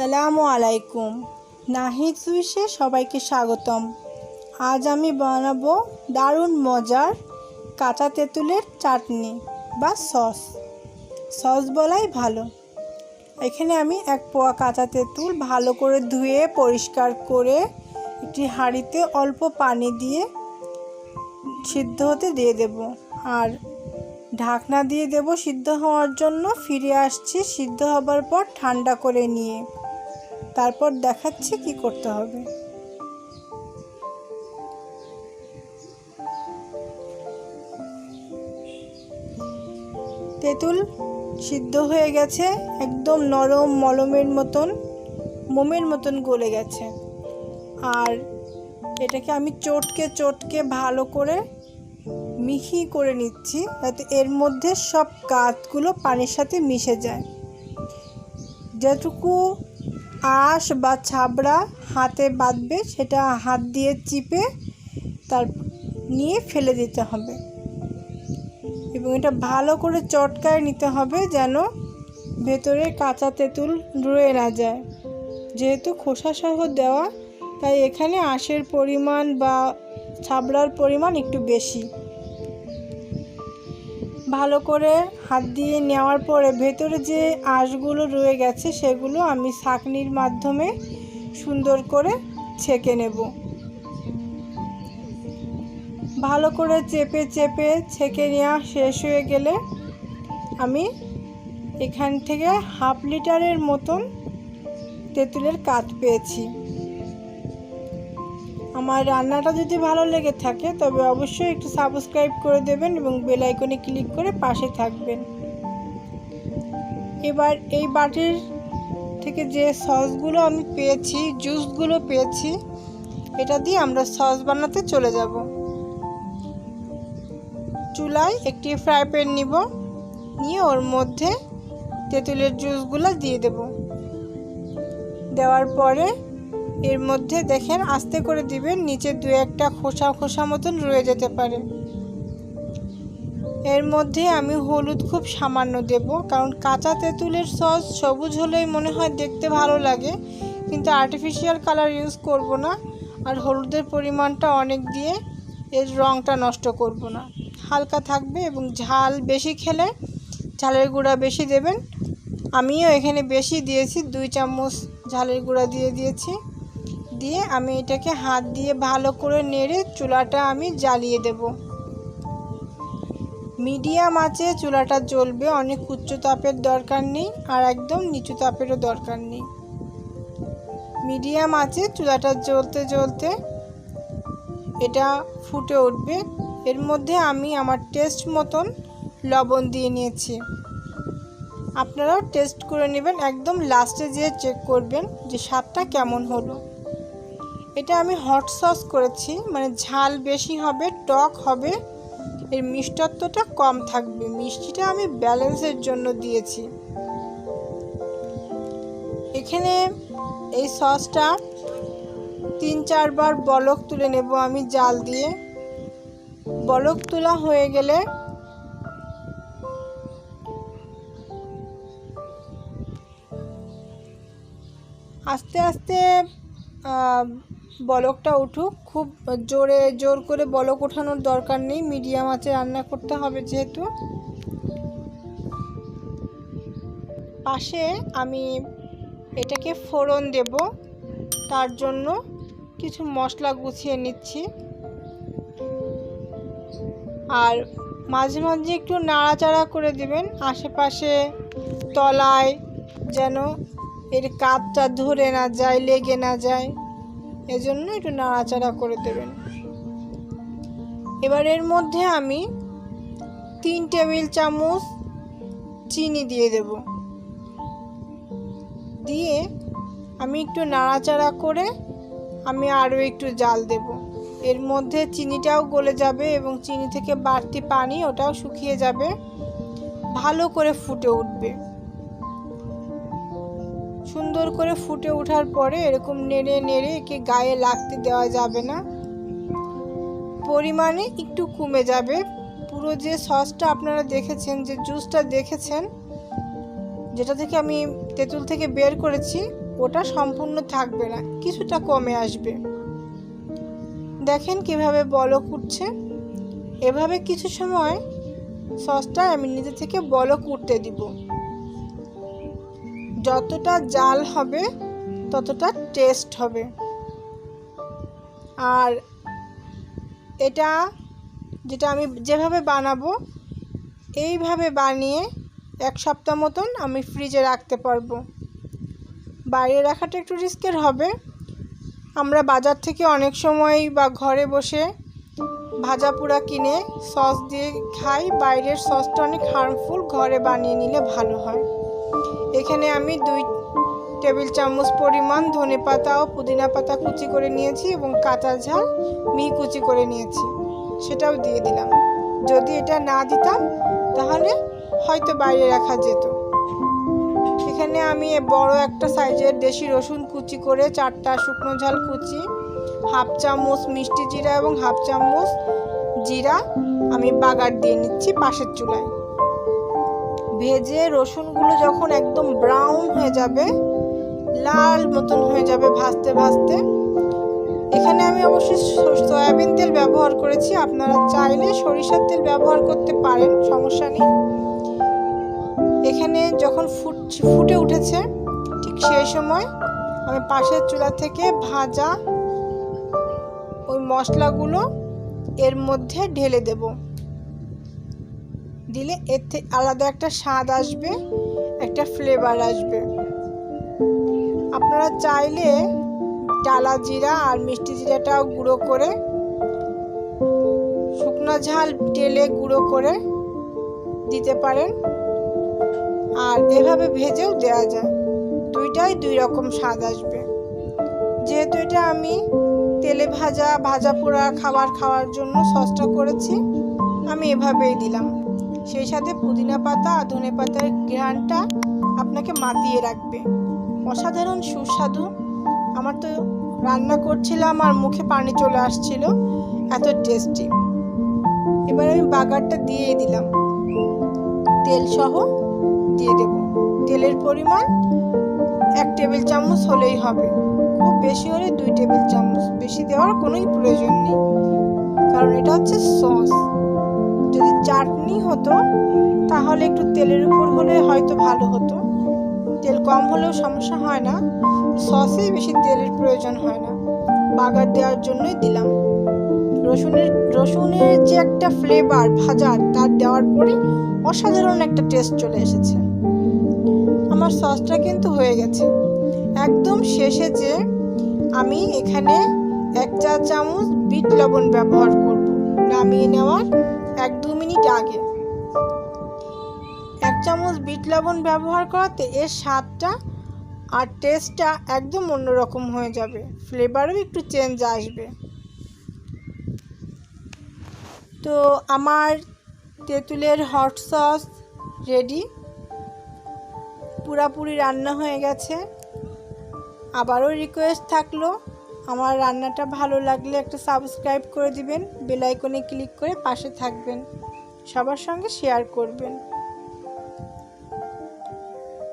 আসসালামু আলাইকুম। নাহিদ সুইসে সবাইকে স্বাগতম। আজ আমি বানাবো দারুণ মজার কাঁচা তেঁতুলের চাটনি বা সস বলাই ভালো। এখানে আমি 1 পোয়া কাঁচা তেঁতুল ভালো করে ধুয়ে পরিষ্কার করে একটি হাঁড়িতে অল্প পানি দিয়ে সিদ্ধ হতে দিয়ে দেব, আর ঢাকনা দিয়ে দেব সিদ্ধ হওয়ার জন্য। ফিরে আসছি সিদ্ধ হবার পর ঠান্ডা করে নিয়ে, তারপর দেখাচ্ছি কি করতে হবে। তেঁতুল সিদ্ধ হয়ে গেছে, একদম নরম মোমের মতন গলে গেছে। আর এটাকে আমি চটকে ভালো করে মিহি করে নিচ্ছি, যাতে এর মধ্যে সব কাঠগুলো পানির সাথে মিশে যায়। যেটুকু আঁশ বা ছাবড়া হাতে বাঁধবে সেটা হাত দিয়ে চিপে তার নিয়ে ফেলে দিতে হবে, এবং এটা ভালো করে চটকায় নিতে হবে যেন ভেতরে কাঁচা তেঁতুল রয়ে না যায়। যেহেতু খোসাসহ দেওয়া, তাই এখানে আঁশের পরিমাণ বা ছাবড়ার পরিমাণ একটু বেশি। ভালো করে হাত দিয়ে নেওয়ার পরে ভেতরে যে আঁশগুলো রয়ে গেছে সেগুলো আমি ছাঁকনির মাধ্যমে সুন্দর করে ছেঁকে নেব। ভালো করে চেপে ছেঁকে নেওয়া শেষ হয়ে গেলে আমি এখান থেকে 1/2 লিটারের মতন তেঁতুলের কাঠ পেয়েছি। আমার রান্নাটা যদি ভালো লেগে থাকে তবে অবশ্যই একটু সাবস্ক্রাইব করে দেবেন এবং বেল আইকনে ক্লিক করে পাশে থাকবেন। এবার এই বাটির থেকে যে সসগুলো আমি পেয়েছি, জুসগুলো পেয়েছি, এটা দিয়ে আমরা সস বানাতে চলে যাব। চুলায় একটি ফ্রাই প্যান নিয়ে ওর মধ্যে তেঁতুলের জুসগুলো দিয়ে দেব। দেওয়ার পরে এর মধ্যে দেখেন আস্তে করে দিবেন, নিচে 2-1টা খোসা মতন রয়ে যেতে পারে। এর মধ্যে আমি হলুদ খুব সামান্য দেব, কারণ কাঁচা তেঁতুলের সস সবুজ হলেই মনে হয় দেখতে ভালো লাগে, কিন্তু আর্টিফিশিয়াল কালার ইউজ করব না। আর হলুদের পরিমাণটা অনেক দিয়ে এর রঙটা নষ্ট করব না, হালকা থাকবে। এবং ঝাল বেশি খেলে ঝালের গুঁড়া বেশি দেবেন। আমিও এখানে বেশি দিয়েছি, 2 চামচ ঝালের গুঁড়া দিয়েছি। দিয়ে আমি এটাকে হাত দিয়ে ভালো করে নেড়ে চুলাটা আমি জ্বালিয়ে দেব। মিডিয়াম আঁচে চুলাটা জ্বলবে, অনেক উচ্চ তাপের দরকার নেই আর একদম নিচু তাপেরও দরকার নেই। মিডিয়াম আঁচে চুলাটা জ্বলতে এটা ফুটে উঠবে। এর মধ্যে আমি আমার টেস্ট মতন লবণ দিয়ে নিয়েছি। আপনারাও টেস্ট করে নেবেন, একদম লাস্টে যেয়ে চেক করবেন যে স্বাদটা কেমন হলো। এটা আমি হট সস করেছি, মানে ঝাল বেশি হবে, টক হবে, এর মিষ্টত্বটা কম থাকবে। মিষ্টিটা আমি ব্যালেন্সের জন্য দিয়েছি। এখানে এই সসটা 3-4 বার বলক তুলে নেব আমি জাল দিয়ে। বলক তোলা হয়ে গেলে আস্তে বলকটা উঠুক। খুব জোর করে বলক ওঠানোর দরকার নেই, মিডিয়াম আঁচে রান্না করতে হবে যেহেতু। পাশে আমি এটাকে ফোড়ন দেব, তার জন্য কিছু মশলা গুছিয়ে নিচ্ছি। আর মাঝে মাঝে একটু নাড়াচাড়া করে দিবেন, আশেপাশে তলায় যেন এর কাঠটা ধরে না যায়, লেগে না যায়, এজন্য একটু নাড়াচাড়া করে দেবেন। এবার এর মধ্যে আমি 3 টেবিল চামচ চিনি দিয়ে দেব। দিয়ে আমি একটু নাড়াচাড়া করে আমি আরও একটু জাল দেব। এর মধ্যে চিনিটাও গলে যাবে এবং চিনি থেকে বাড়তি পানি ওটাও শুকিয়ে যাবে, ভালো করে ফুটে উঠবে। সুন্দর করে ফুটে ওঠার পরে এরকম নেড়ে একে গায়ে লাগতে দেওয়া যাবে না, পরিমাণে একটু কমে যাবে। পুরো যে সসটা আপনারা দেখেছেন, যে জুসটা দেখেছেন, যেটা থেকে আমি তেঁতুল থেকে বের করেছি, ওটা সম্পূর্ণ থাকবে না, কিছুটা কমে আসবে। দেখেন কিভাবে বলক উঠছে। এভাবে কিছু সময় সসটা আমি নিজে থেকে বলক উঠতে দিব। যতটা জাল হবে ততটা টেস্ট হবে। আর এটা যেটা আমি যেভাবে বানাবো এইভাবে বানিয়ে 1 সপ্তাহ মতন আমি ফ্রিজে রাখতে পারবো। বাইরে রাখাটা একটু রিস্কের হবে। আমরা বাজার থেকে অনেক সময় বা ঘরে বসে ভাজা পোড়া কিনে সস দিয়ে খাই। বাইরের সসটা অনেক হার্মফুল, ঘরে বানিয়ে নিলে ভালো হয়। এখানে আমি 2 টেবিল চামচ পরিমাণ ধনেপাতা ও পুদিনা পাতা কুচি করে নিয়েছি এবং কাঁচা ঝাল মিহি কুচি করে নিয়েছি, সেটাও দিয়ে দিলাম। যদি এটা না দিতাম তাহলে হয়তো বাইরে রাখা যেত। এখানে আমি বড় একটা সাইজের দেশি রসুন কুচি করে 4টা শুকনো ঝাল কুচি, 1/2 চামচ মিষ্টি জিরা এবং 1/2 চামচ জিরা আমি বাগার দিয়ে নিচ্ছি পাশের চুলায়। ভেজে রসুনগুলো যখন একদম ব্রাউন হয়ে যাবে, লাল মতন হয়ে যাবে ভাজতে ভাজতে, এখানে আমি অবশ্যই সয়াবিন তেল ব্যবহার করেছি। আপনারা চাইলে সরিষার তেল ব্যবহার করতে পারেন, সমস্যা নেই। এখানে যখন ফুটে উঠেছে ঠিক সেই সময় আমি পাশের চুলা থেকে ভাজা ওই মশলাগুলো এর মধ্যে ঢেলে দেব। দিলে এতে আলাদা একটা স্বাদ আসবে, একটা ফ্লেভার আসবে। আপনারা চাইলে টালা জিরা আর মিষ্টি জিরাটাও গুঁড়ো করে, শুকনো ঝাল ঢেলে গুঁড়ো করে দিতে পারেন। আর এভাবে ভেজেও দেওয়া যায়, দুইটাই 2 রকম স্বাদ আসবে। যেহেতু এটা আমি তেলে ভাজা পোড়া খাবার খাওয়ার জন্য সসটা করেছি, আমি এভাবেই দিলাম। সেই সাথে পুদিনা পাতা আর ধনে পাতার ঘ্রাণটা আপনাকে মাতিয়ে রাখবে। অসাধারণ সুস্বাদু। আমার তো রান্না করছিলাম আর মুখে পানি চলে আসছিল, এত টেস্টি। এবার আমি বাগারটা দিয়ে দিলাম, তেল সহ দিয়ে দেব। তেলের পরিমাণ 1 টেবিল চামচ হলেই হবে, খুব বেশি হলে 2 টেবিল চামচ, বেশি দেওয়ার কোনোই প্রয়োজন নেই, কারণ এটা হচ্ছে সস। যদি চাটনি হতো তাহলে একটু তেলের উপর হলে হয়তো ভালো হতো, তেল কম হলেও সমস্যা হয় না। সসে বেশি তেলের প্রয়োজন হয় না, বাগার দেওয়ার জন্যই দিলাম। রসুনের যে একটা ফ্লেভার ভাজার, তার দেওয়ার পরে অসাধারণ একটা টেস্ট চলে এসেছে। আমার সসটা কিন্তু হয়ে গেছে। একদম শেষে যে আমি এখানে 1 চা চামচ বিট লবণ ব্যবহার করব, নামিয়ে নেওয়ার 1-2 মিনিট আগে। 1 চামচ বিট লবণ ব্যবহার করাতে এর স্বাদটা আর টেস্টটা একদম অন্যরকম হয়ে যাবে, ফ্লেভারও একটু চেঞ্জ আসবে। তো আমার তেঁতুলের হট সস রেডি, পুরাপুরি রান্না হয়ে গেছে। আবারও রিকোয়েস্ট থাকলো, আমার রান্নাটা ভালো লাগলে একটা সাবস্ক্রাইব করে দিবেন, বেল আইকনে ক্লিক করে পাশে থাকবেন, সবার সঙ্গে শেয়ার করবেন।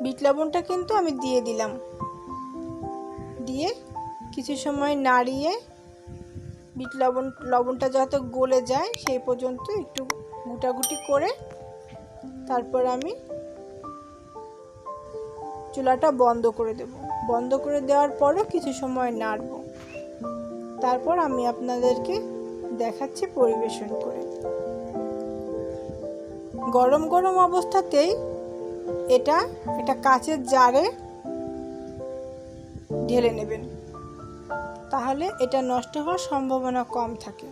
বিট লবণটা কিন্তু আমি দিয়ে দিলাম, দিয়ে কিছু সময় নাড়িয়ে বিট লবণটা যত গলে যায় সেই পর্যন্ত একটু গুটাগুটি করে তারপর আমি চুলাটা বন্ধ করে দেব। বন্ধ করে দেওয়ার পরও কিছু সময় নাড়ব, তারপর আমি আপনাদেরকে দেখাচ্ছি পরিবেশন করে। গরম গরম অবস্থাতেই এটা কাচের জারে ঢেলে নেবেন, তাহলে এটা নষ্ট হওয়ার সম্ভাবনা কম থাকে।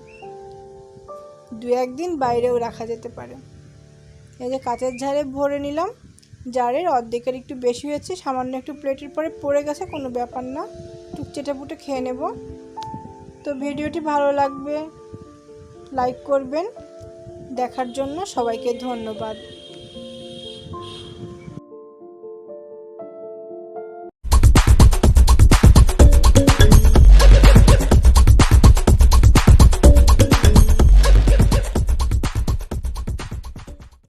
2-1 দিন বাইরেও রাখা যেতে পারে। এই যে কাচের জারে ভরে নিলাম, জারের অর্ধেকের একটু বেশি হয়েছে, সামান্য একটু প্লেটের পরে পড়ে গেছে, কোনো ব্যাপার না, টুক চেটেপুটে খেয়ে নেব। তো ভিডিওটি ভালো লাগবে লাইক করবেন। দেখার জন্য সবাইকে ধন্যবাদ।